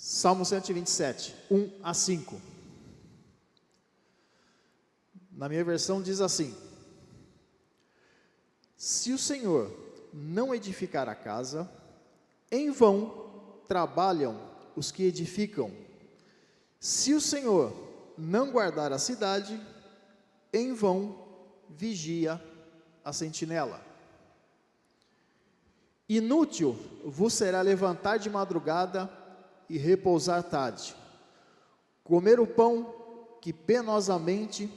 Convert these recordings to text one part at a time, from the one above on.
Salmo 127, 1 a 5. Na minha versão diz assim: se o Senhor não edificar a casa, em vão trabalham os que edificam. Se o Senhor não guardar a cidade, em vão vigia a sentinela. Inútil vos será levantar de madrugada e repousar tarde, comer o pão que penosamente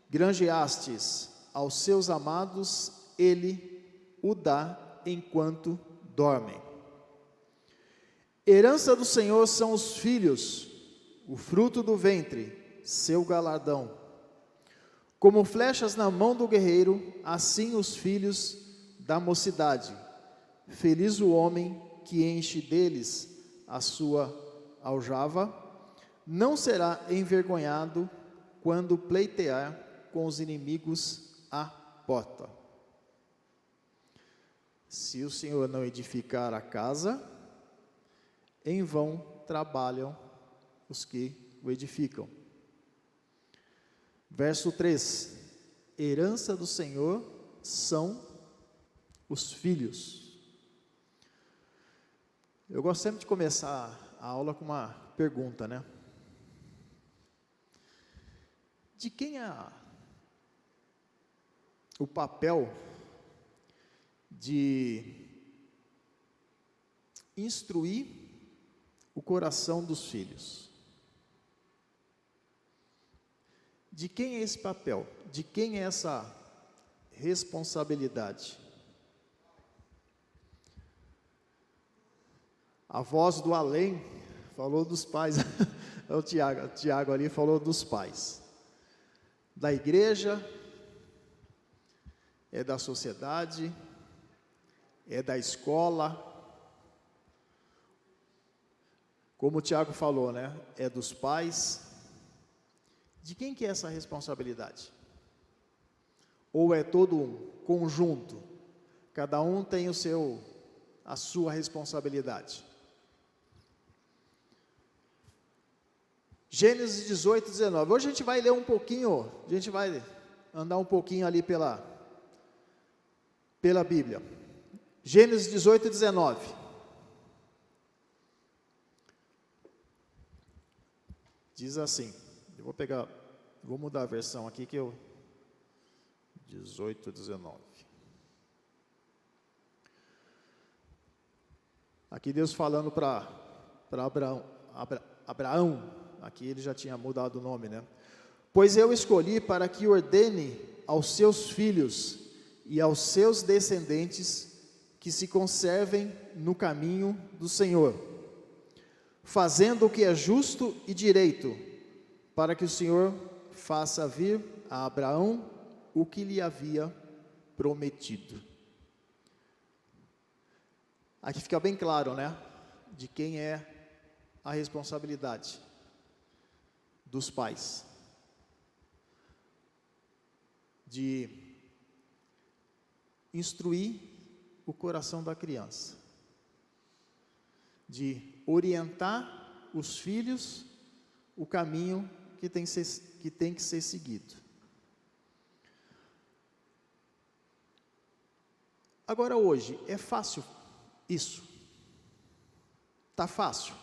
granjeastes aos seus amados, ele o dá enquanto dormem. Herança do Senhor são os filhos, o fruto do ventre, seu galardão. Como flechas na mão do guerreiro, assim os filhos da mocidade. Feliz o homem que enche deles a sua aljava, não será envergonhado quando pleitear com os inimigos à porta. Se o Senhor não edificar a casa, em vão trabalham os que o edificam. Verso 3: herança do Senhor são os filhos. Eu gosto sempre de começar a aula com uma pergunta, né? De quem é o papel de instruir o coração dos filhos? De quem é esse papel? De quem é essa responsabilidade? A voz do além falou dos pais. O Tiago ali falou dos pais. Da igreja, é da sociedade, é da escola. Como o Tiago falou, né? É dos pais. De quem que é essa responsabilidade? Ou é todo um conjunto? Cada um tem a sua responsabilidade. Gênesis 18, 19. Hoje a gente vai ler um pouquinho, a gente vai andar um pouquinho ali pela Bíblia. Gênesis 18, 19. Diz assim, vou mudar a versão aqui que eu... 18, 19. Aqui Deus falando para Abraão, aqui ele já tinha mudado o nome, né? Pois eu escolhi para que ordene aos seus filhos e aos seus descendentes que se conservem no caminho do Senhor, fazendo o que é justo e direito, para que o Senhor faça vir a Abraão o que lhe havia prometido. Aqui fica bem claro, né? De quem é a responsabilidade. Dos pais. De instruir o coração da criança. De orientar os filhos o caminho que tem que ser seguido. Agora hoje, é fácil isso? Está fácil?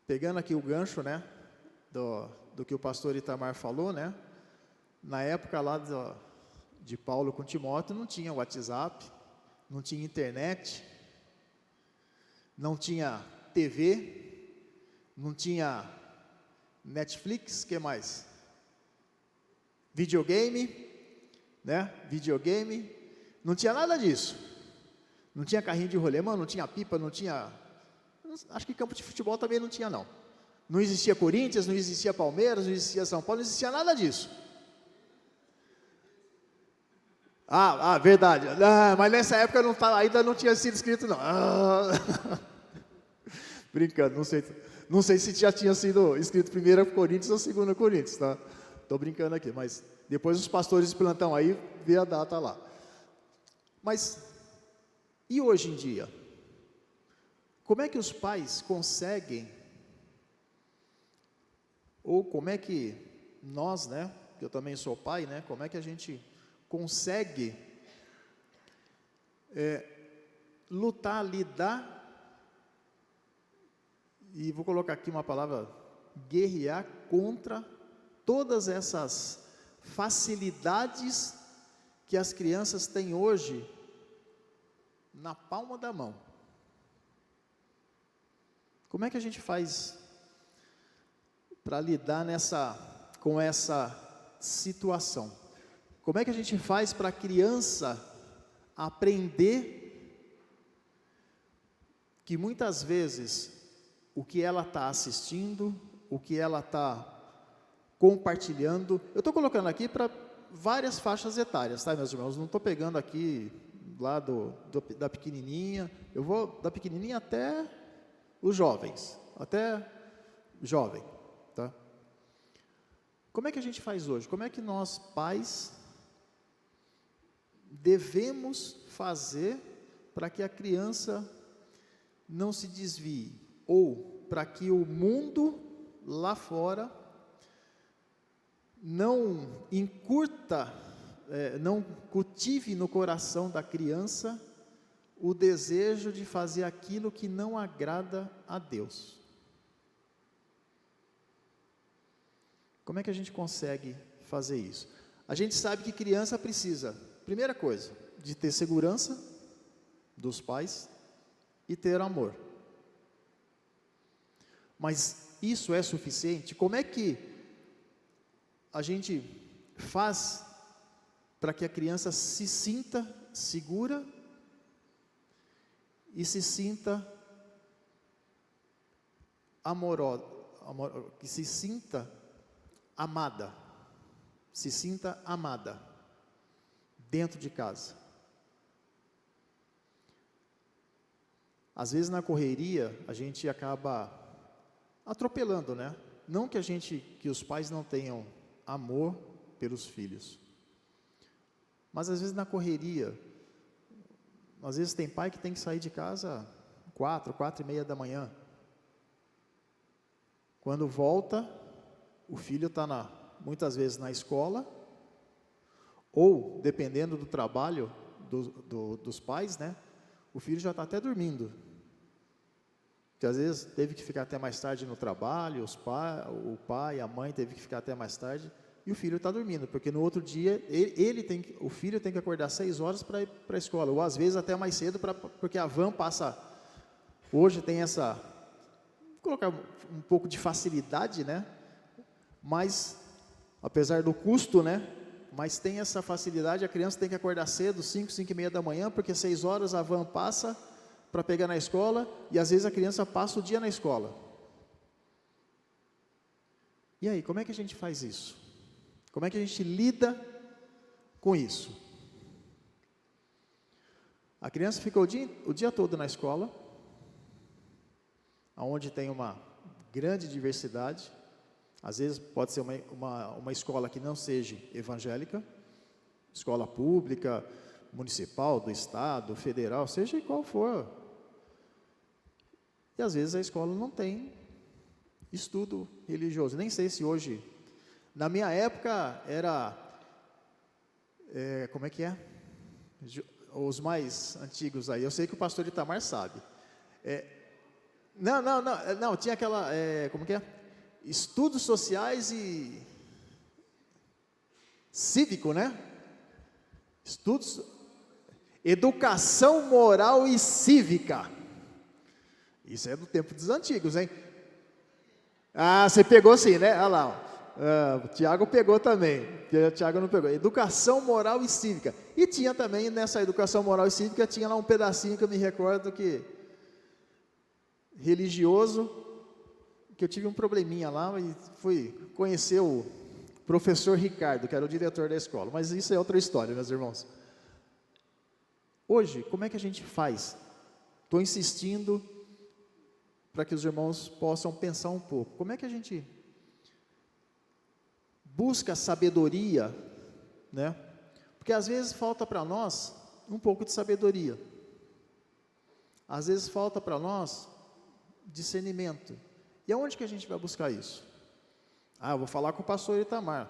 Pegando aqui o gancho, né, do que o pastor Itamar falou, né, na época lá de Paulo com Timóteo, não tinha WhatsApp, não tinha internet, não tinha TV, não tinha Netflix, o que mais? Videogame, né, não tinha nada disso, não tinha carrinho de rolemã, não tinha pipa, não tinha... Acho que campo de futebol também não tinha, não. Não existia Corinthians, não existia Palmeiras, não existia São Paulo, não existia nada disso. Verdade. Mas nessa época ainda não tinha sido escrito, não. Brincando, não sei se já tinha sido escrito primeiro Corinthians ou segundo Corinthians, tá? Estou brincando aqui, mas depois os pastores de plantão aí, vê a data lá. Mas, e hoje em dia? como é que os pais conseguem, ou como é que nós, né, que eu também sou pai, né, como é que a gente consegue lutar, lidar, e vou colocar aqui uma palavra, guerrear contra todas essas facilidades que as crianças têm hoje na palma da mão. Como é que a gente faz para lidar com essa situação? Como é que a gente faz para a criança aprender que muitas vezes o que ela está assistindo, o que ela está compartilhando, eu estou colocando aqui para várias faixas etárias, tá, meus irmãos? Não estou pegando aqui lá da pequenininha, eu vou da pequenininha até os jovens, até jovem, tá? Como é que a gente faz hoje? Como é que nós, pais, devemos fazer para que a criança não se desvie, ou para que o mundo lá fora não encurta, não cultive no coração da criança o desejo de fazer aquilo que não agrada a Deus? Como é que a gente consegue fazer isso? A gente sabe que criança precisa, primeira coisa, de ter segurança dos pais e ter amor. Mas isso é suficiente? Como é que a gente faz para que a criança se sinta segura e se sinta que se sinta amada, dentro de casa? Às vezes na correria a gente acaba atropelando, né? Não que os pais não tenham amor pelos filhos, mas às vezes na correria, às vezes tem pai que tem que sair de casa 4h30 da manhã. Quando volta, o filho está muitas vezes na escola, ou dependendo do trabalho dos pais, né? O filho já está até dormindo, que às vezes teve que ficar até mais tarde no trabalho, o pai, a mãe teve que ficar até mais tarde, e o filho está dormindo, porque no outro dia, o filho tem que acordar 6 horas para ir para a escola, ou às vezes até mais cedo, porque a van passa, hoje tem vou colocar um pouco de facilidade, né? Mas, apesar do custo, né? Mas tem essa facilidade, a criança tem que acordar cedo, 5h30 da manhã, porque 6 horas a van passa para pegar na escola, e às vezes a criança passa o dia na escola. E aí, como é que a gente faz isso? Como é que a gente lida com isso? A criança fica o dia todo na escola, onde tem uma grande diversidade. Às vezes pode ser uma escola que não seja evangélica, escola pública, municipal, do estado, federal, seja qual for. E às vezes a escola não tem estudo religioso. Nem sei se hoje, na minha época era, como é que é? Os mais antigos aí, eu sei que o pastor Itamar sabe. Não, tinha aquela, como que é? Estudos sociais e cívico, né? Educação moral e cívica. Isso é do tempo dos antigos, hein? Ah, você pegou sim, né? Olha lá, ó. O Tiago pegou também, porque o Tiago não pegou. Educação moral e cívica. E tinha também, nessa educação moral e cívica, tinha lá um pedacinho que eu me recordo que religioso, que eu tive um probleminha lá e fui conhecer o professor Ricardo, que era o diretor da escola. Mas isso é outra história, meus irmãos. Hoje, como é que a gente faz? Estou insistindo para que os irmãos possam pensar um pouco. Como é que a gente busca sabedoria, né? Porque às vezes falta para nós um pouco de sabedoria. Às vezes falta para nós discernimento. E aonde que a gente vai buscar isso? Eu vou falar com o pastor Itamar,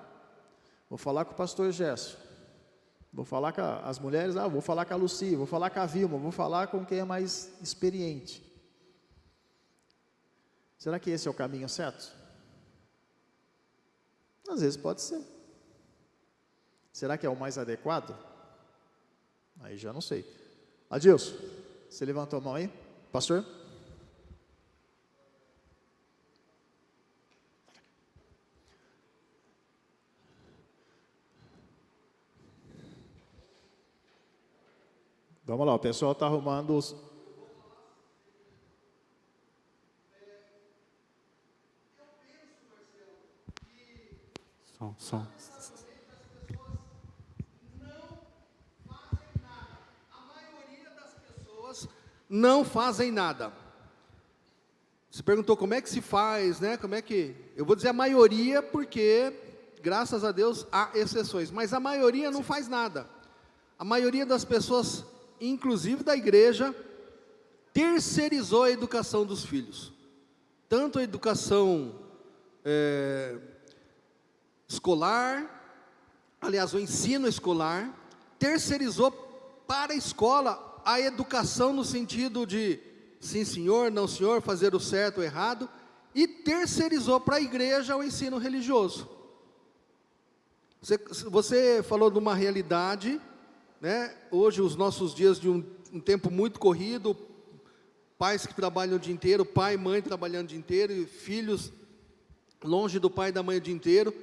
vou falar com o pastor Gerson, vou falar com as mulheres, vou falar com a Lucia, vou falar com a Vilma, vou falar com quem é mais experiente. Será que esse é o caminho certo? Às vezes pode ser. Será que é o mais adequado? Aí já não sei. Adilson, você levantou a mão aí? Pastor? Vamos lá, o pessoal está arrumando os... Som. Não fazem nada. Você perguntou como é que se faz, né? Como é que... Eu vou dizer a maioria porque, graças a Deus, há exceções. Mas a maioria não faz nada. A maioria das pessoas, inclusive da igreja, terceirizou a educação dos filhos. Tanto a educação escolar, aliás, o ensino escolar, terceirizou para a escola a educação no sentido de sim senhor, não senhor, fazer o certo ou errado, e terceirizou para a igreja o ensino religioso. Você falou de uma realidade, né? Hoje, os nossos dias de um tempo muito corrido, pais que trabalham o dia inteiro, pai e mãe trabalhando o dia inteiro, e filhos longe do pai e da mãe o dia inteiro,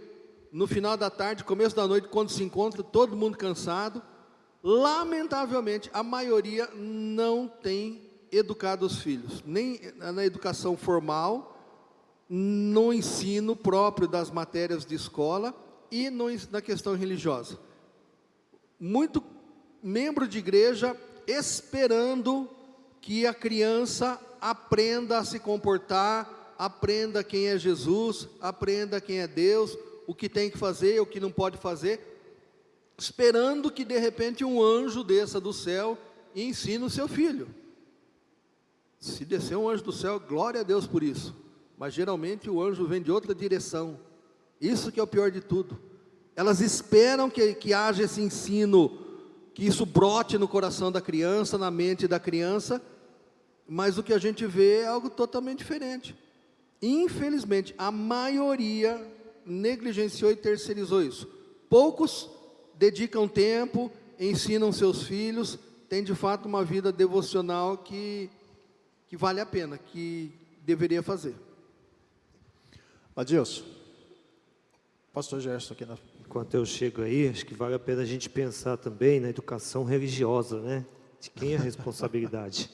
no final da tarde, começo da noite, quando se encontra, todo mundo cansado. Lamentavelmente, a maioria não tem educado os filhos, nem na educação formal, no ensino próprio das matérias de escola e na questão religiosa. Muito membro de igreja esperando que a criança aprenda a se comportar, aprenda quem é Jesus, aprenda quem é Deus, o que tem que fazer, o que não pode fazer, esperando que de repente um anjo desça do céu e ensine o seu filho. Se descer um anjo do céu, glória a Deus por isso, mas geralmente o anjo vem de outra direção. Isso que é o pior de tudo. Elas esperam que haja esse ensino, que isso brote no coração da criança, na mente da criança, mas o que a gente vê é algo totalmente diferente. Infelizmente, a maioria negligenciou e terceirizou isso. Poucos dedicam tempo, ensinam seus filhos, têm de fato uma vida devocional que vale a pena, que deveria fazer. Adilson, pastor Gerson aqui na... Enquanto eu chego aí, acho que vale a pena a gente pensar também na educação religiosa, né? De quem é a responsabilidade?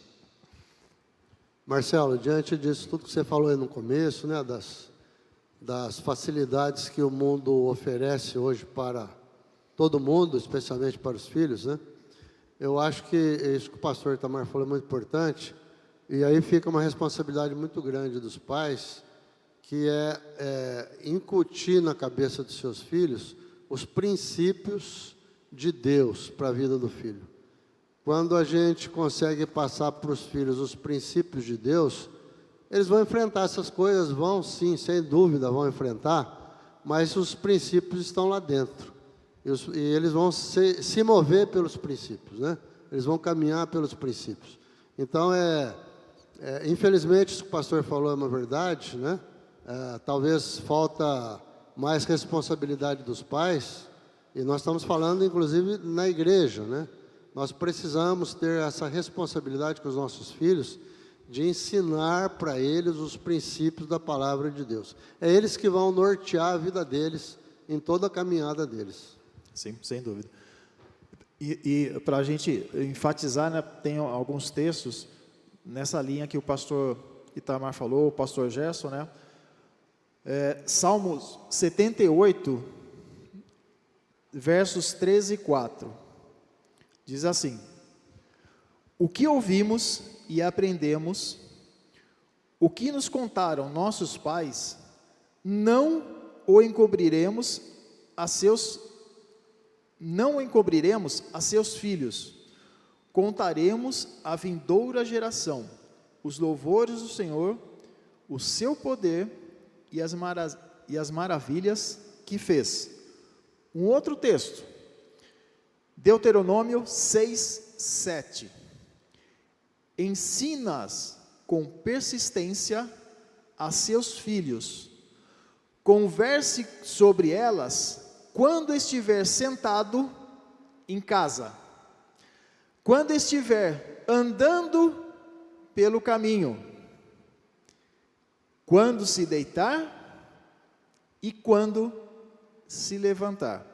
Marcelo, diante disso, tudo que você falou aí no começo, né, das facilidades que o mundo oferece hoje para todo mundo, especialmente para os filhos, né? Eu acho que isso que o pastor Itamar falou é muito importante, e aí fica uma responsabilidade muito grande dos pais, que é incutir na cabeça dos seus filhos os princípios de Deus para a vida do filho. Quando a gente consegue passar para os filhos os princípios de Deus, eles vão enfrentar essas coisas, vão sim, sem dúvida, vão enfrentar, mas os princípios estão lá dentro. E eles vão se mover pelos princípios, né? Eles vão caminhar pelos princípios. Então, infelizmente, isso que o pastor falou é uma verdade, né? Talvez falta mais responsabilidade dos pais, e nós estamos falando, inclusive, na igreja, né? Nós precisamos ter essa responsabilidade com os nossos filhos, de ensinar para eles os princípios da palavra de Deus. É eles que vão nortear a vida deles, em toda a caminhada deles. Sim, sem dúvida. E para a gente enfatizar, né, tem alguns textos nessa linha que o pastor Itamar falou, o pastor Gerson, né? Salmos 78, versos 13 e 4, diz assim: o que ouvimos e aprendemos, o que nos contaram nossos pais, não o encobriremos a seus filhos, contaremos à vindoura geração os louvores do Senhor o seu poder e as maravilhas que fez. Um outro texto, Deuteronômio 6, 7. Ensina-as com persistência a seus filhos. Converse sobre elas quando estiver sentado em casa, quando estiver andando pelo caminho, quando se deitar e quando se levantar.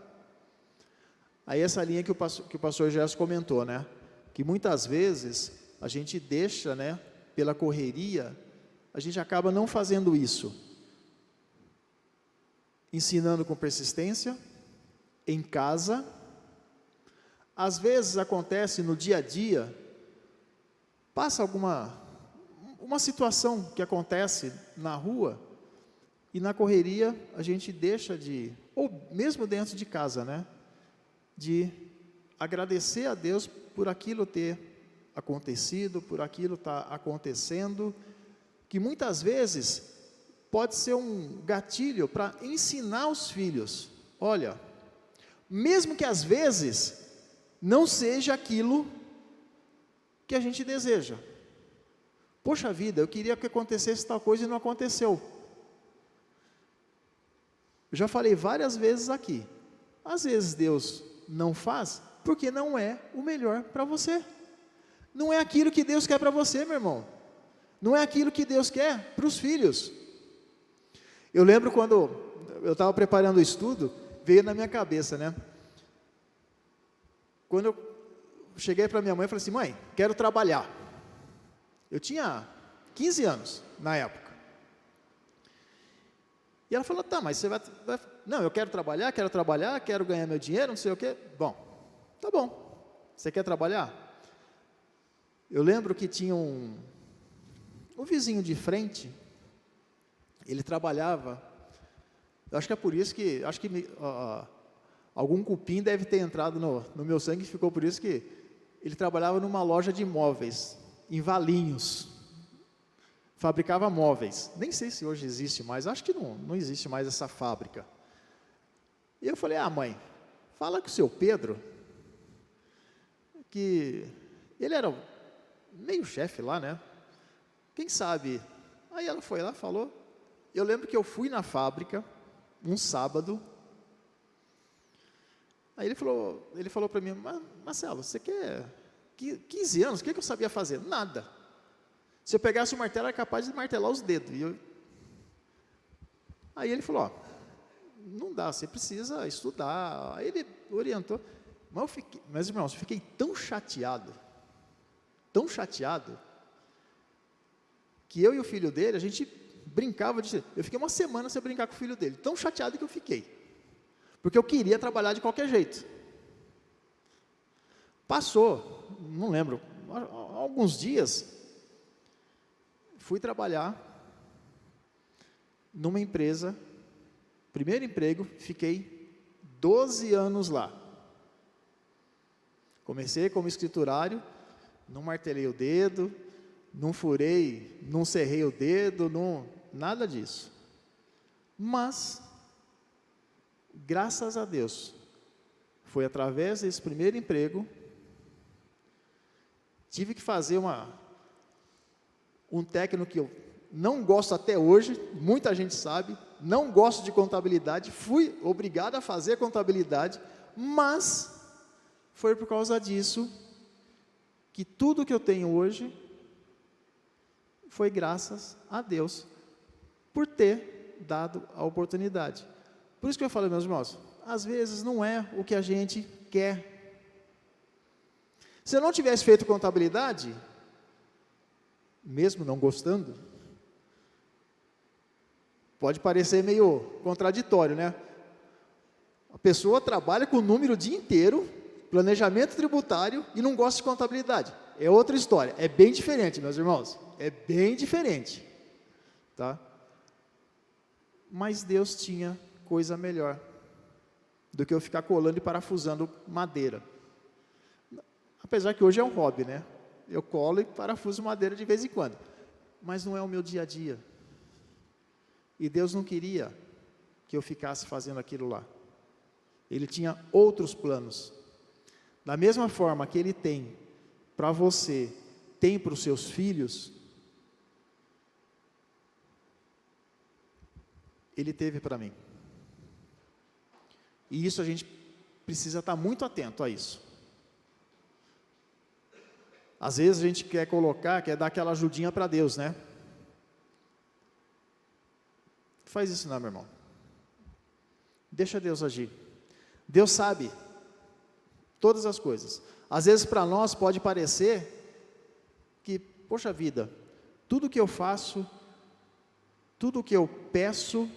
Aí essa linha que o pastor Gerson comentou, né? Que muitas vezes a gente deixa, né? Pela correria, a gente acaba não fazendo isso. Ensinando com persistência, em casa. Às vezes acontece no dia a dia, passa uma situação que acontece na rua, e na correria a gente deixa de, ou mesmo dentro de casa, né? De agradecer a Deus por aquilo ter acontecido, por aquilo estar acontecendo, que muitas vezes pode ser um gatilho para ensinar os filhos. Olha, mesmo que às vezes não seja aquilo que a gente deseja. Poxa vida, eu queria que acontecesse tal coisa e não aconteceu. Eu já falei várias vezes aqui. Às vezes Deus não faz porque não é o melhor para você. Não é aquilo que Deus quer para você, meu irmão. Não é aquilo que Deus quer para os filhos. Eu lembro quando eu estava preparando o estudo, veio na minha cabeça, né? Quando eu cheguei para minha mãe e falei assim: mãe, quero trabalhar. Eu tinha 15 anos na época. E ela falou: tá, mas você vai... Não, eu quero trabalhar, quero ganhar meu dinheiro, não sei o quê. Bom, tá bom. Você quer trabalhar? Eu lembro que tinha um vizinho de frente, ele trabalhava, eu acho que é por isso que, algum cupim deve ter entrado no meu sangue, ficou por isso que ele trabalhava numa loja de móveis, em Valinhos, fabricava móveis, nem sei se hoje existe mais, acho que não existe mais essa fábrica. E eu falei: ah, mãe, fala com o seu Pedro, que ele era meio chefe lá, né? Quem sabe? Aí ela foi lá, falou. Eu lembro que eu fui na fábrica, um sábado. Aí ele falou para mim: Marcelo, você quer 15 anos, o que eu sabia fazer? Nada. Se eu pegasse o martelo, era capaz de martelar os dedos. Aí ele falou: ó, não dá, você precisa estudar. Aí ele orientou. Mas irmãos, eu fiquei tão chateado, que eu e o filho dele, a gente brincava eu fiquei uma semana sem brincar com o filho dele, tão chateado que eu fiquei, porque eu queria trabalhar de qualquer jeito. Passou, não lembro, alguns dias, fui trabalhar numa empresa, primeiro emprego, fiquei 12 anos lá. Comecei como escriturário, não martelei o dedo, não furei, não cerrei o dedo, nada disso. Mas, graças a Deus, foi através desse primeiro emprego, tive que fazer um técnico que eu não gosto até hoje, muita gente sabe, não gosto de contabilidade, fui obrigado a fazer contabilidade, mas foi por causa disso que tudo que eu tenho hoje foi graças a Deus por ter dado a oportunidade. Por isso que eu falo, meus irmãos, às vezes não é o que a gente quer. Se eu não tivesse feito contabilidade, mesmo não gostando, pode parecer meio contraditório, né? A pessoa trabalha com o número o dia inteiro, planejamento tributário, e não gosta de contabilidade. É outra história, é bem diferente, meus irmãos, é bem diferente, tá? Mas Deus tinha coisa melhor do que eu ficar colando e parafusando madeira. Apesar que hoje é um hobby, né? Eu colo e parafuso madeira de vez em quando, mas não é o meu dia a dia. E Deus não queria que eu ficasse fazendo aquilo lá. Ele tinha outros planos. Da mesma forma que Ele tem para você, tem para os seus filhos, Ele teve para mim. E isso a gente precisa estar muito atento a isso. Às vezes a gente quer dar aquela ajudinha para Deus, né? Faz isso não, meu irmão. Deixa Deus agir. Deus sabe todas as coisas. Às vezes para nós pode parecer que, poxa vida, tudo que eu faço, tudo que eu peço,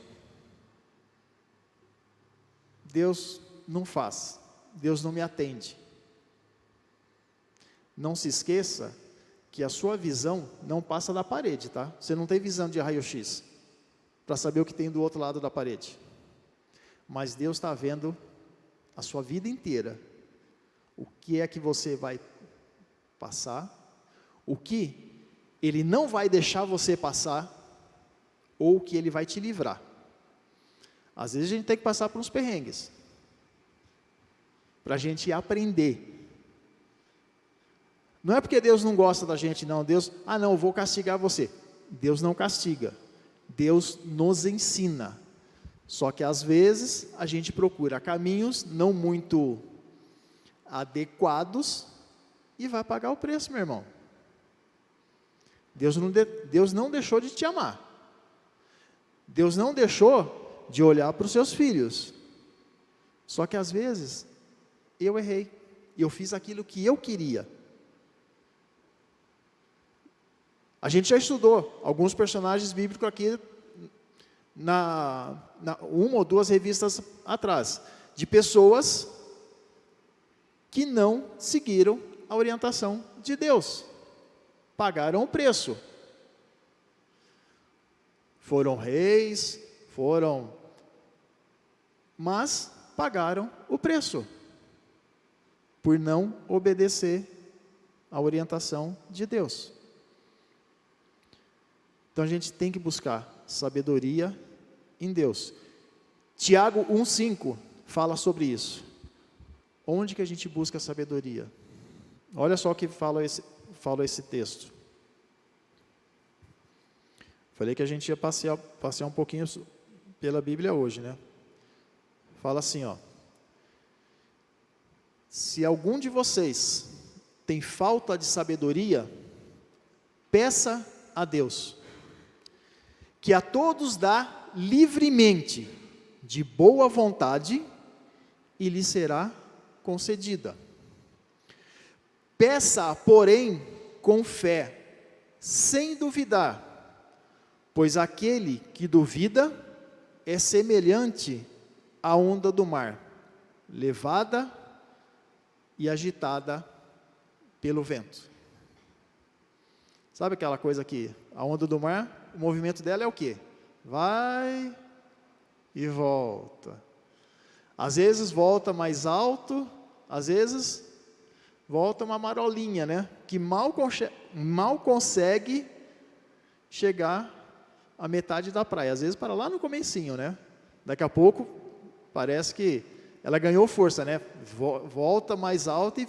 Deus não faz, Deus não me atende. Não se esqueça que a sua visão não passa da parede, tá? Você não tem visão de raio-x para saber o que tem do outro lado da parede. Mas Deus está vendo a sua vida inteira. O que é que você vai passar, o que Ele não vai deixar você passar, ou o que Ele vai te livrar. Às vezes a gente tem que passar por uns perrengues, para a gente aprender. Não é porque Deus não gosta da gente, não. Deus, não, eu vou castigar você. Deus não castiga. Deus nos ensina. Só que às vezes a gente procura caminhos não muito adequados e vai pagar o preço, meu irmão. Deus não deixou de te amar. Deus não deixou de olhar para os seus filhos. Só que às vezes eu errei. Eu fiz aquilo que eu queria. A gente já estudou alguns personagens bíblicos aqui uma ou duas revistas atrás, de pessoas que não seguiram a orientação de Deus, pagaram o preço. Foram reis, mas pagaram o preço, por não obedecer a orientação de Deus. Então a gente tem que buscar sabedoria em Deus. Tiago 1,5 fala sobre isso. Onde que a gente busca sabedoria? Olha só o que fala esse texto. Falei que a gente ia passear um pouquinho pela Bíblia hoje, né? Fala assim, ó. Se algum de vocês tem falta de sabedoria, peça a Deus, que a todos dá livremente, de boa vontade, e lhe será concedida. Peça, porém, com fé, sem duvidar, pois aquele que duvida é semelhante à onda do mar, levada e agitada pelo vento. Sabe aquela coisa que a onda do mar, o movimento dela é o quê? Vai e volta. Às vezes volta mais alto, às vezes volta uma marolinha, né? Que mal consegue chegar à metade da praia. Às vezes para lá no comecinho, né? Daqui a pouco parece que ela ganhou força, né? Volta mais alto e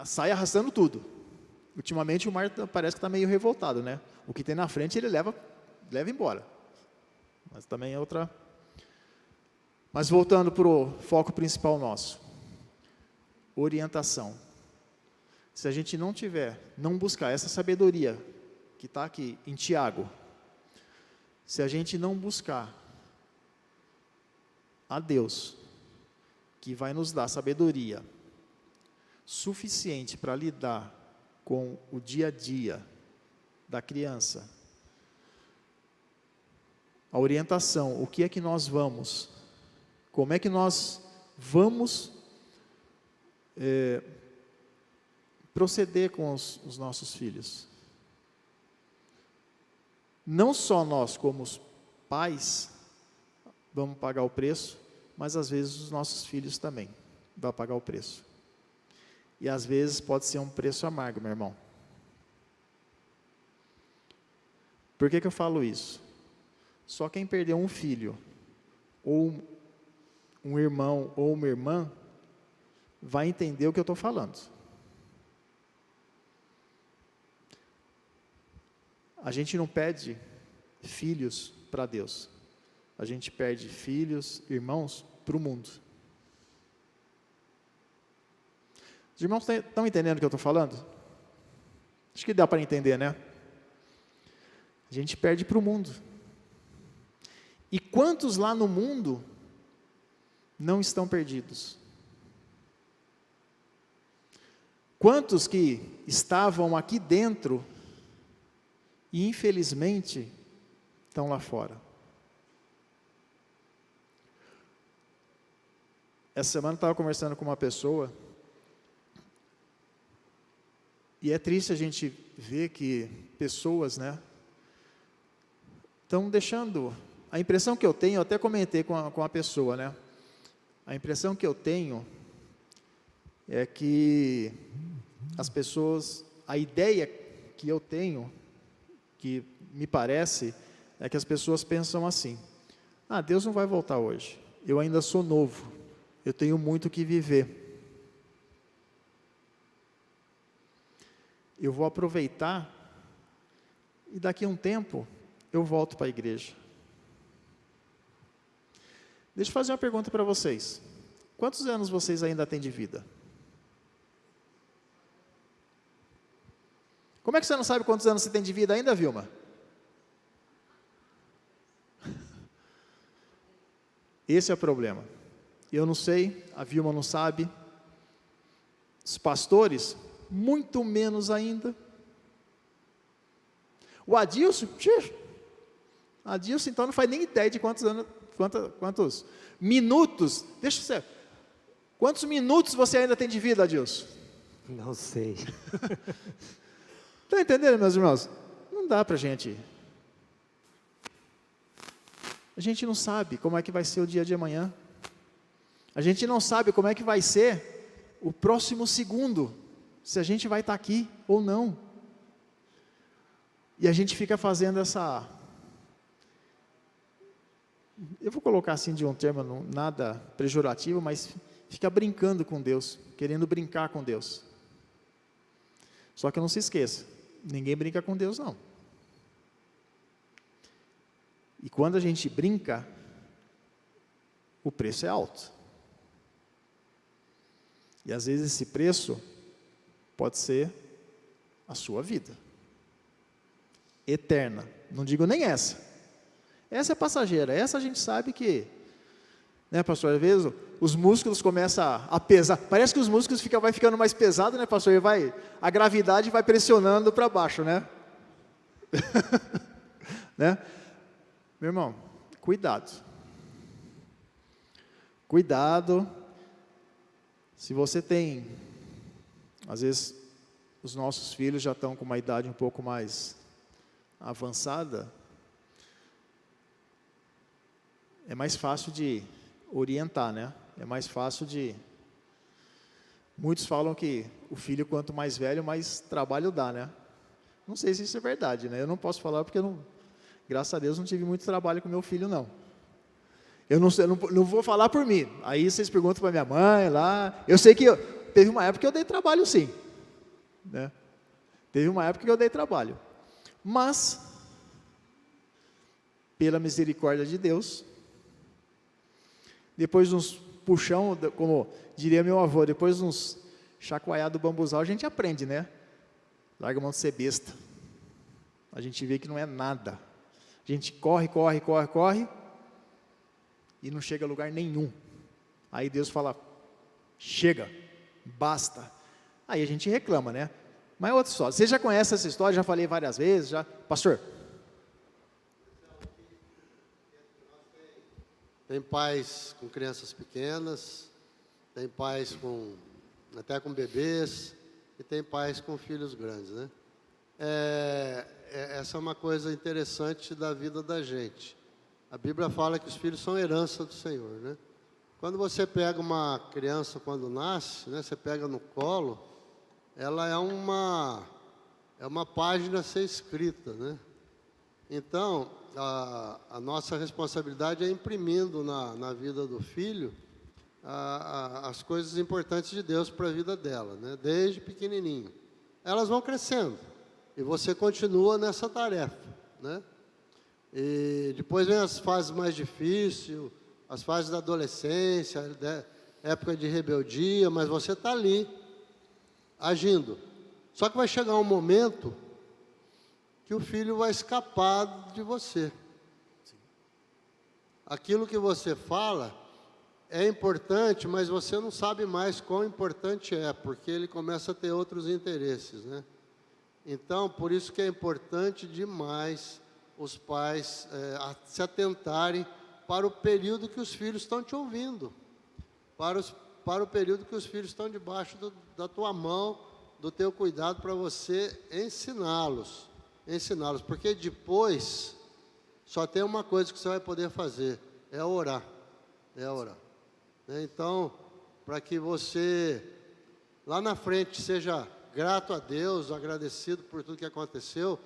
sai arrastando tudo. Ultimamente o mar parece que está meio revoltado, né? O que tem na frente ele leva embora. Mas também é outra. Mas voltando para o foco principal nosso. Orientação. Se a gente não buscar essa sabedoria que está aqui em Tiago, se a gente não buscar a Deus, que vai nos dar sabedoria suficiente para lidar com o dia a dia da criança, a orientação, o que é que nós vamos, como é que nós vamos proceder com os nossos filhos. Não só nós, como os pais, vamos pagar o preço, mas às vezes os nossos filhos também vão pagar o preço. E às vezes pode ser um preço amargo, meu irmão. Por que eu falo isso? Só quem perdeu um filho, ou um irmão, ou uma irmã, vai entender o que eu estou falando. A gente não pede filhos para Deus. A gente perde filhos, irmãos, para o mundo. Os irmãos estão entendendo o que eu estou falando? Acho que dá para entender, né? A gente perde para o mundo. E quantos lá no mundo não estão perdidos? Quantos que estavam aqui dentro e infelizmente estão lá fora? Essa semana eu estava conversando com uma pessoa e é triste a gente ver que pessoas, né, estão deixando. A impressão que eu tenho, eu até comentei com a pessoa, né? A impressão que eu tenho é que as pessoas, a ideia que eu tenho, que me parece, é que as pessoas pensam assim: ah, Deus não vai voltar hoje, eu ainda sou novo, eu tenho muito que viver. Eu vou aproveitar e daqui a um tempo eu volto para a igreja. Deixa eu fazer uma pergunta para vocês. Quantos anos vocês ainda têm de vida? Como é que você não sabe quantos anos você tem de vida ainda, Vilma? Esse é o problema. Eu não sei, a Vilma não sabe. Os pastores, muito menos ainda. O Adilson, então não faz nem ideia de quantos anos, quantos minutos, deixa eu ser, quantos minutos você ainda tem de vida, Adilson? Não sei. Estão entendendo, meus irmãos? Não dá para a gente não sabe como é que vai ser o dia de amanhã, a gente não sabe como é que vai ser o próximo segundo, se a gente vai estar aqui ou não, e a gente fica fazendo essa, eu vou colocar assim de um termo nada pejorativo, mas fica brincando com Deus, querendo brincar com Deus. Só que não se esqueça, ninguém brinca com Deus não. E quando a gente brinca, o preço é alto. E às vezes esse preço pode ser a sua vida. Eterna. Não digo nem essa. Essa é passageira, essa a gente sabe que, né, pastor, às vezes os músculos começam a pesar, parece que os músculos vai ficando mais pesado, né, pastor, e a gravidade vai pressionando para baixo, né? Né? Meu irmão, cuidado. Cuidado, se você tem, às vezes, os nossos filhos já estão com uma idade um pouco mais avançada, é mais fácil de orientar, né? É mais fácil de... Muitos falam que o filho, quanto mais velho, mais trabalho dá, né? Não sei se isso é verdade, né? Eu não posso falar porque graças a Deus, não tive muito trabalho com meu filho, não. Eu não vou falar por mim. Aí vocês perguntam para minha mãe lá. Eu sei que teve uma época que eu dei trabalho, sim. Né? Teve uma época que eu dei trabalho. Mas, pela misericórdia de Deus, depois de uns puxão, como diria meu avô, depois de uns chacoalhar do bambuzal, a gente aprende, né? Larga a mão de ser besta. A gente vê que não é nada. A gente corre e não chega a lugar nenhum. Aí Deus fala, chega, basta. Aí a gente reclama, né? Mas é outra história. Você já conhece essa história, já falei várias vezes, já. Pastor? Tem pais com crianças pequenas, tem pais até com bebês, e tem pais com filhos grandes, né? Essa é uma coisa interessante da vida da gente. A Bíblia fala que os filhos são herança do Senhor, né? Quando você pega uma criança quando nasce, né, você pega no colo, ela é uma página a ser escrita, né? Então, a nossa responsabilidade é imprimindo na vida do filho as coisas importantes de Deus para a vida dela, né? Desde pequenininho. Elas vão crescendo e você continua nessa tarefa, né? E depois vem as fases mais difíceis, as fases da adolescência, época de rebeldia, mas você está ali, agindo. Só que vai chegar um momento que o filho vai escapar de você. Aquilo que você fala é importante, mas você não sabe mais quão importante é, porque ele começa a ter outros interesses, né? Então, por isso que é importante demais os pais se atentarem para o período que os filhos estão te ouvindo, para o período que os filhos estão debaixo da tua mão, do teu cuidado, para você ensiná-los, porque depois só tem uma coisa que você vai poder fazer, é orar. Então, para que você, lá na frente, seja grato a Deus, agradecido por tudo que aconteceu,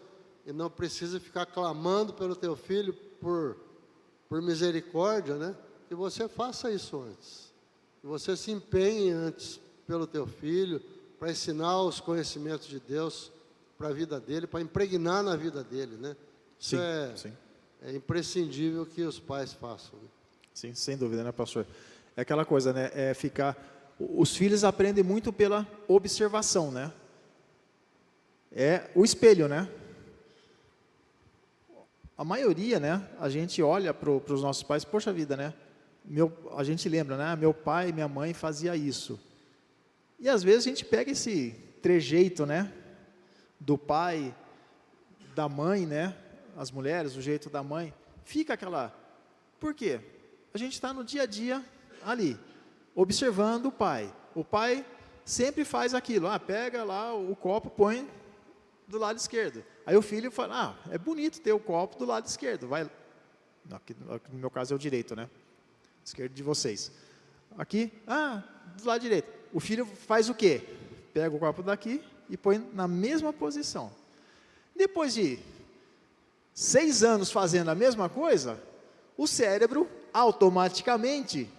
e não precisa ficar clamando pelo teu filho por misericórdia, né? Que você faça isso antes. Que você se empenhe antes pelo teu filho, para ensinar os conhecimentos de Deus para a vida dele, para impregnar na vida dele, né? Isso é imprescindível que os pais façam. Né? Sim, sem dúvida, né, pastor? É aquela coisa, né? Os filhos aprendem muito pela observação, né? É o espelho, né? A maioria, né? A gente olha para os nossos pais, poxa vida, né? A gente lembra, né? Meu pai e minha mãe fazia isso. E às vezes a gente pega esse trejeito, né? Do pai, da mãe, né? As mulheres, o jeito da mãe. Fica aquela... Por quê? A gente está no dia a dia ali, observando o pai. O pai sempre faz aquilo. Pega lá o copo, põe do lado esquerdo. Aí o filho fala, é bonito ter o copo do lado esquerdo. Vai, aqui, no meu caso é o direito, né? Esquerdo de vocês. Aqui, do lado direito. O filho faz o quê? Pega o copo daqui e põe na mesma posição. Depois de 6 anos fazendo a mesma coisa, o cérebro automaticamente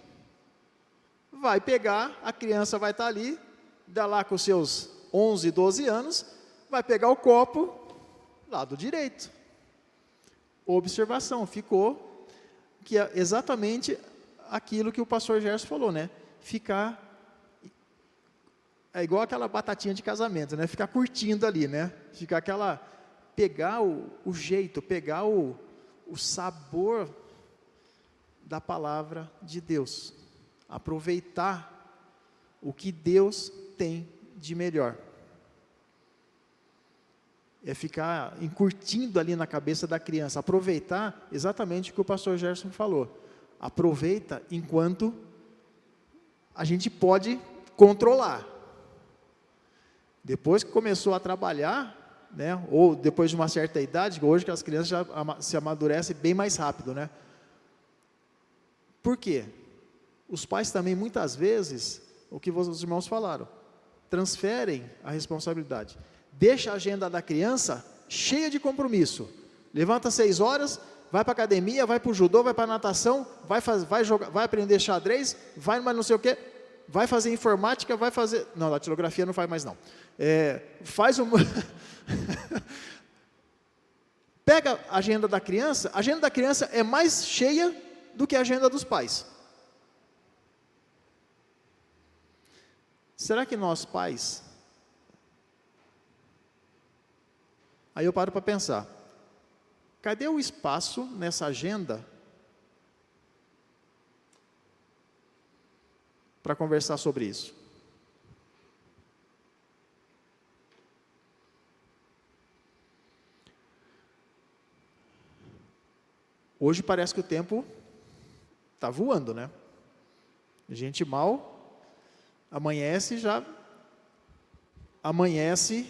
vai pegar, a criança vai estar ali, dá lá com seus 11, 12 anos, vai pegar o copo lado direito. Observação, ficou que é exatamente aquilo que o pastor Gerson falou, né? É igual aquela batatinha de casamento, né? Ficar curtindo ali, né? Pegar o jeito, pegar o sabor da palavra de Deus. Aproveitar o que Deus tem de melhor. É ficar encurtindo ali na cabeça da criança. Aproveitar exatamente o que o pastor Gerson falou. Aproveita enquanto a gente pode controlar. Depois que começou a trabalhar, né, ou depois de uma certa idade, hoje que as crianças já se amadurecem bem mais rápido, né? Por quê? Os pais também, muitas vezes, o que os irmãos falaram, transferem a responsabilidade. Deixa a agenda da criança cheia de compromisso. Levanta 6 horas, vai para a academia, vai para o judô, vai para a natação, vai jogar, vai aprender xadrez, vai mais não sei o quê, vai fazer informática, vai fazer... Não, datilografia não faz mais não. Faz um... Pega a agenda da criança é mais cheia do que a agenda dos pais. Será que nós pais... Aí eu paro para pensar, cadê o espaço nessa agenda para conversar sobre isso? Hoje parece que o tempo está voando, né? A gente mal amanhece, já amanhece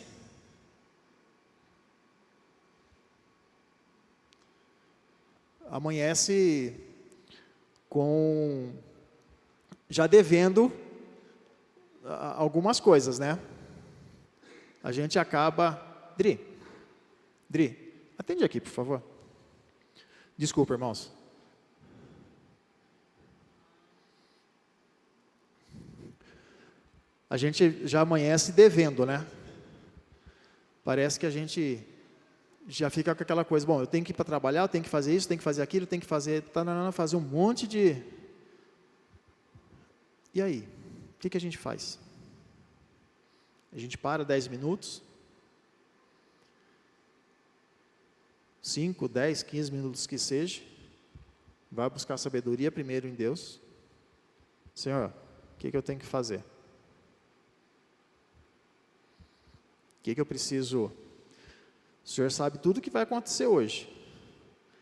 com já devendo algumas coisas, né? A gente acaba... Dri, atende aqui, por favor. Desculpa, irmãos. A gente já amanhece devendo, né? Parece que a gente já fica com aquela coisa, bom, eu tenho que ir para trabalhar, eu tenho que fazer isso, tenho que fazer aquilo, tenho que fazer, fazer um monte de... E aí? O que a gente faz? A gente para 10 minutos, 5, 10, 15 minutos que seja, vai buscar sabedoria primeiro em Deus. Senhor, o que eu tenho que fazer? O que eu preciso? O Senhor sabe tudo o que vai acontecer hoje.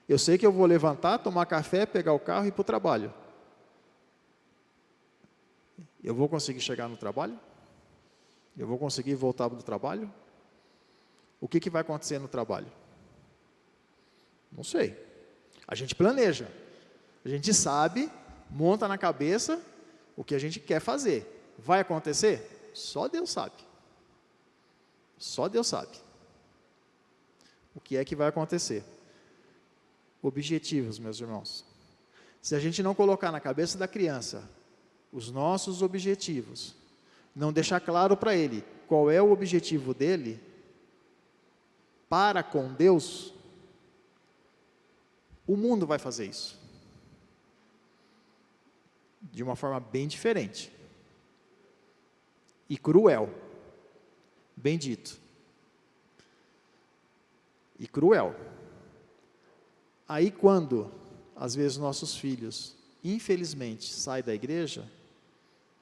Eu sei que eu vou levantar, tomar café, pegar o carro e ir para o trabalho. Eu vou conseguir chegar no trabalho? Eu vou conseguir voltar do trabalho? O que vai acontecer no trabalho? Não sei. A gente planeja. A gente sabe, monta na cabeça o que a gente quer fazer. Vai acontecer? Só Deus sabe. Só Deus sabe. O que é que vai acontecer? Objetivos, meus irmãos. Se a gente não colocar na cabeça da criança os nossos objetivos, não deixar claro para ele qual é o objetivo dele para com Deus, o mundo vai fazer isso. De uma forma bem diferente. E cruel. Bem dito. E cruel. Aí quando, às vezes, nossos filhos, infelizmente, saem da igreja,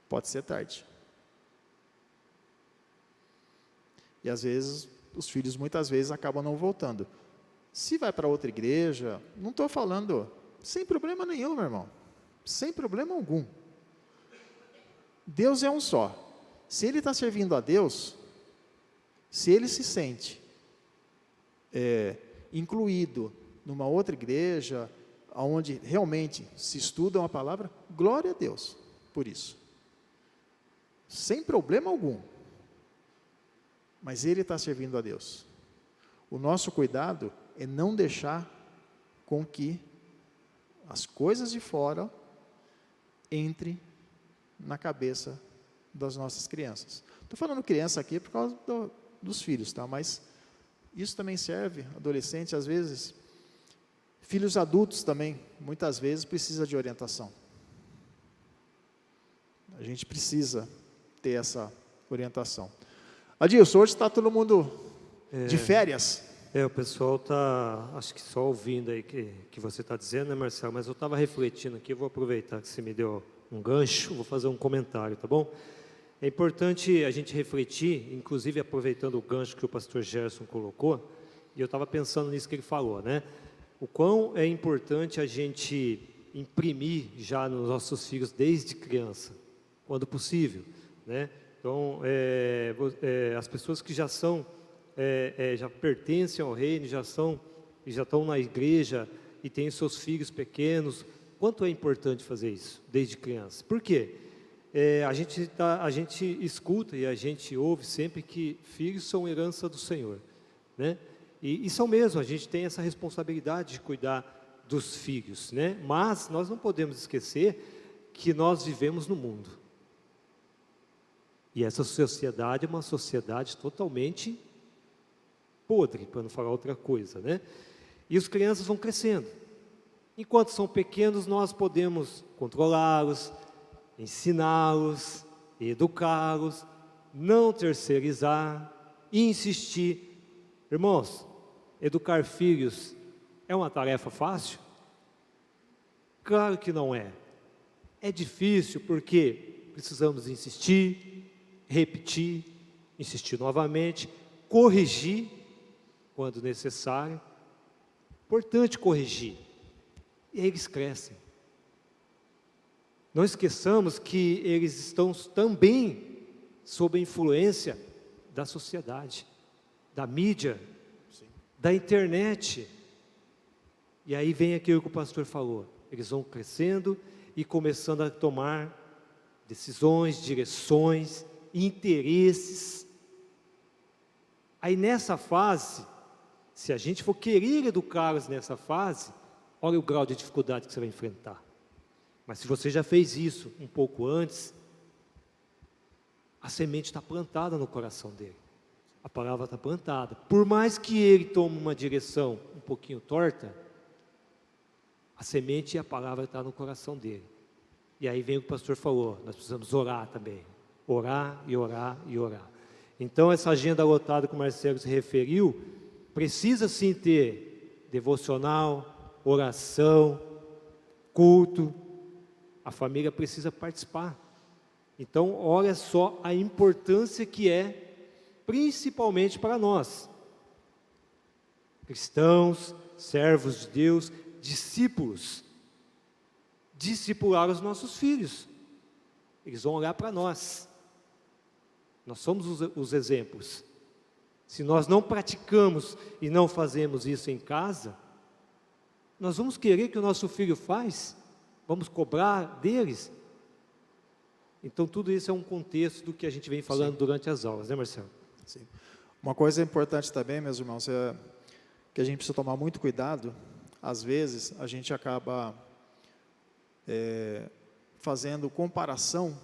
pode ser tarde. E às vezes, os filhos muitas vezes acabam não voltando. Se vai para outra igreja, não estou falando, sem problema nenhum, meu irmão. Sem problema algum. Deus é um só. Se ele está servindo a Deus, se ele se sente incluído numa outra igreja, onde realmente se estuda uma palavra, glória a Deus por isso. Sem problema algum. Mas ele está servindo a Deus. O nosso cuidado é não deixar com que as coisas de fora entrem na cabeça das nossas crianças. Estou falando criança aqui por causa dos filhos, tá? Mas isso também serve, adolescente, às vezes, filhos adultos também, muitas vezes, precisa de orientação. A gente precisa ter essa orientação. Adilson, hoje está todo mundo de férias. O pessoal está, acho que só ouvindo aí que você está dizendo, né, Marcelo? Mas eu estava refletindo aqui, eu vou aproveitar que você me deu um gancho, vou fazer um comentário, tá bom? É importante a gente refletir, inclusive aproveitando o gancho que o pastor Gerson colocou, e eu estava pensando nisso que ele falou, né? O quão é importante a gente imprimir já nos nossos filhos desde criança, quando possível, né? Então, as pessoas que já são, já pertencem ao reino, já estão na igreja e têm seus filhos pequenos, quanto é importante fazer isso desde criança? Por quê? A gente escuta e a gente ouve sempre que filhos são herança do Senhor, né? E são mesmo, a gente tem essa responsabilidade de cuidar dos filhos, né? Mas nós não podemos esquecer que nós vivemos no mundo. E essa sociedade é uma sociedade totalmente podre, para não falar outra coisa, né? E as crianças vão crescendo. Enquanto são pequenos, nós podemos controlá-los, ensiná-los, educá-los, não terceirizar, insistir. Irmãos, educar filhos é uma tarefa fácil? Claro que não é. É difícil porque precisamos insistir, repetir, insistir novamente, corrigir quando necessário. Importante corrigir. E aí eles crescem. Não esqueçamos que eles estão também sob a influência da sociedade, da mídia, da internet. E aí vem aquilo que o pastor falou. Eles vão crescendo e começando a tomar decisões, direções, interesses. Aí nessa fase, se a gente for querer educá-los nessa fase, olha o grau de dificuldade que você vai enfrentar. Mas se você já fez isso um pouco antes, a semente está plantada no coração dele. A palavra está plantada. Por mais que ele tome uma direção um pouquinho torta, a semente e a palavra está no coração dele. E aí vem o que o pastor falou, nós precisamos orar também. Orar e orar e orar. Então essa agenda lotada que o Marcelo se referiu, precisa sim ter devocional, oração, culto. A família precisa participar. Então olha só a importância que é, principalmente para nós, cristãos, servos de Deus, discípulos, discipular os nossos filhos. Eles vão olhar para nós. Nós somos os exemplos. Se nós não praticamos e não fazemos isso em casa, nós vamos querer que o nosso filho faz? Vamos cobrar deles? Então tudo isso é um contexto do que a gente vem falando durante as aulas, né, Marcelo? Sim. Uma coisa importante também, meus irmãos, é que a gente precisa tomar muito cuidado. Às vezes, a gente acaba fazendo comparação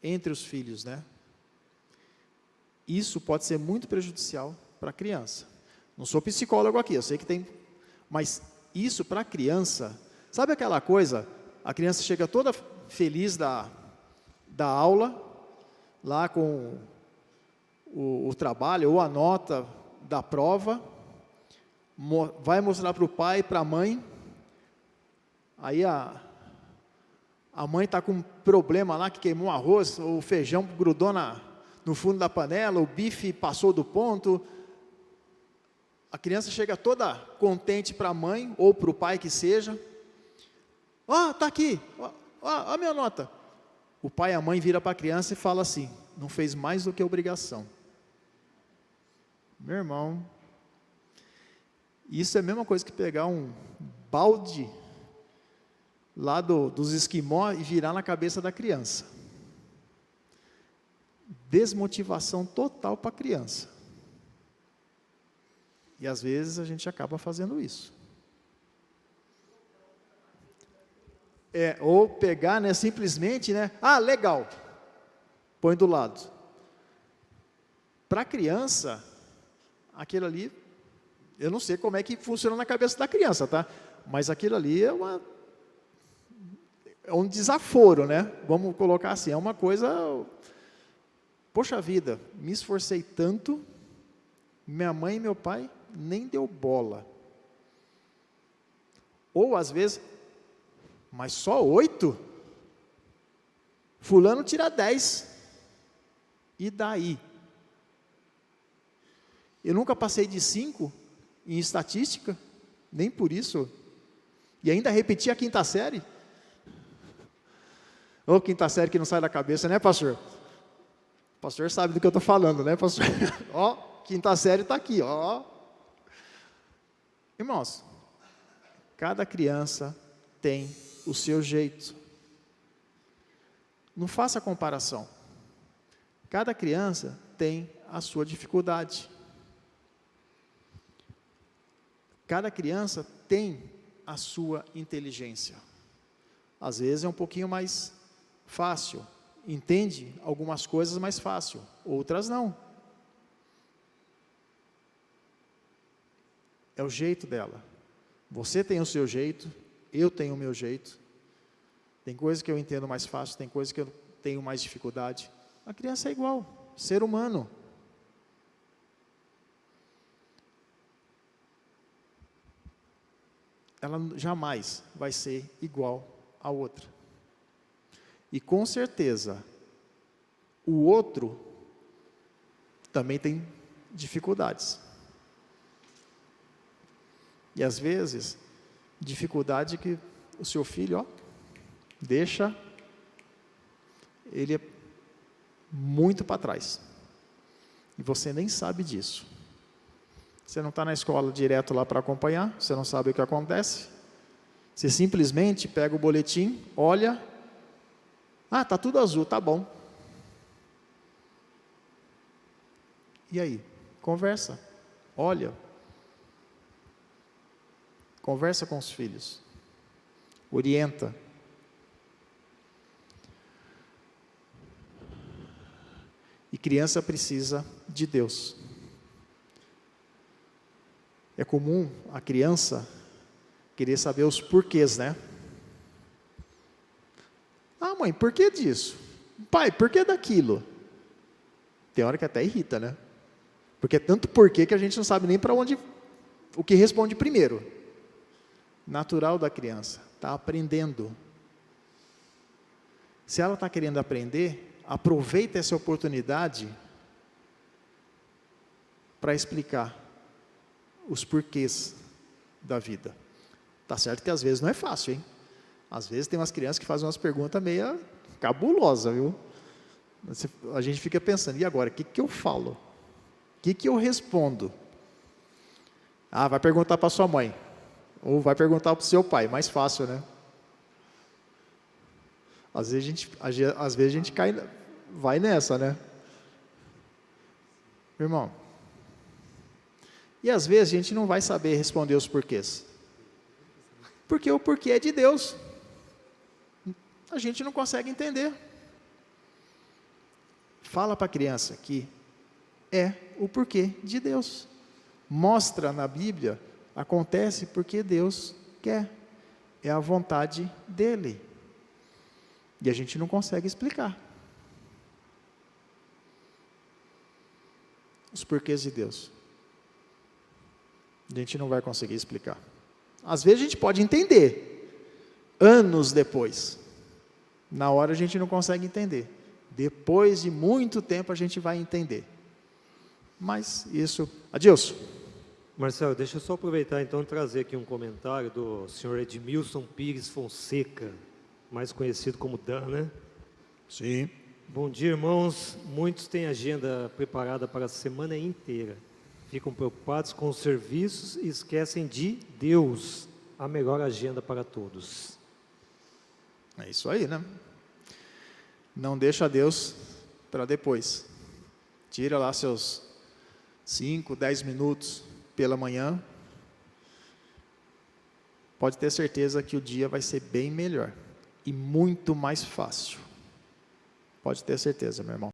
entre os filhos, né? Isso pode ser muito prejudicial para a criança. Não sou psicólogo aqui, eu sei que tem... Mas isso para a criança... Sabe aquela coisa? A criança chega toda feliz da aula, lá com o trabalho ou a nota da prova, vai mostrar para o pai e para a mãe, aí a mãe está com um problema lá, que queimou o arroz, o feijão grudou no fundo da panela, o bife passou do ponto, a criança chega toda contente para a mãe, ou para o pai que seja, está aqui, a minha nota. O pai e a mãe vira para a criança e fala assim, não fez mais do que obrigação. Meu irmão, isso é a mesma coisa que pegar um balde lá dos esquimó e virar na cabeça da criança. Desmotivação total para a criança. E às vezes a gente acaba fazendo isso. Ou pegar, né, simplesmente, né, legal, põe do lado. Para a criança, aquilo ali, eu não sei como é que funciona na cabeça da criança, tá? Mas aquilo ali é um desaforo, né? Vamos colocar assim, é uma coisa... Poxa vida, me esforcei tanto, minha mãe e meu pai nem deu bola. Ou às vezes, mas só 8? Fulano tira 10. E daí? Eu nunca passei de 5 em estatística, nem por isso. E ainda repeti a 5ª série. Ô, 5ª série que não sai da cabeça, né, pastor? O pastor sabe do que eu estou falando, né, pastor? 5ª série está aqui, Irmãos, cada criança tem o seu jeito. Não faça comparação. Cada criança tem a sua dificuldade. Cada criança tem a sua inteligência. Às vezes é um pouquinho mais fácil, entende algumas coisas mais fácil, outras não. É o jeito dela. Você tem o seu jeito, eu tenho o meu jeito. Tem coisas que eu entendo mais fácil, tem coisas que eu tenho mais dificuldade. A criança é igual, ser humano. Ela jamais vai ser igual a outra. E com certeza, o outro também tem dificuldades. E às vezes, dificuldade que o seu filho, deixa ele muito para trás. E você nem sabe disso. Você não está na escola direto lá para acompanhar, você não sabe o que acontece. Você simplesmente pega o boletim, olha, está tudo azul, tá bom. E aí? Conversa, olha. Conversa com os filhos. Orienta. E criança precisa de Deus. É comum a criança querer saber os porquês, né? Ah, mãe, por que disso? Pai, por que daquilo? Tem hora que até irrita, né? Porque é tanto porquê que a gente não sabe nem para onde, o que responde primeiro. Natural da criança, está aprendendo. Se ela está querendo aprender, aproveita essa oportunidade para explicar os porquês da vida. Tá certo que às vezes não é fácil, hein? Às vezes tem umas crianças que fazem umas perguntas meio cabulosas, viu? A gente fica pensando, e agora, o que eu falo? O que eu respondo? Ah, vai perguntar para sua mãe. Ou vai perguntar para o seu pai, mais fácil, né? Às vezes a gente vai nessa, né? Irmão, e às vezes a gente não vai saber responder os porquês. Porque o porquê é de Deus. A gente não consegue entender. Fala para a criança que é o porquê de Deus. Mostra na Bíblia, acontece porque Deus quer. É a vontade dEle. E a gente não consegue explicar. Os porquês de Deus. A gente não vai conseguir explicar. Às vezes a gente pode entender, anos depois. Na hora a gente não consegue entender. Depois de muito tempo a gente vai entender. Mas isso... Adilson. Marcelo, deixa eu só aproveitar então e trazer aqui um comentário do senhor Edmilson Pires Fonseca, mais conhecido como Dan, né? Sim. Bom dia, irmãos. Muitos têm agenda preparada para a semana inteira. Ficam preocupados com os serviços e esquecem de Deus, a melhor agenda para todos. É isso aí, né? Não deixa Deus para depois. Tira lá seus 5, 10 minutos pela manhã. Pode ter certeza que o dia vai ser bem melhor e muito mais fácil. Pode ter certeza, meu irmão.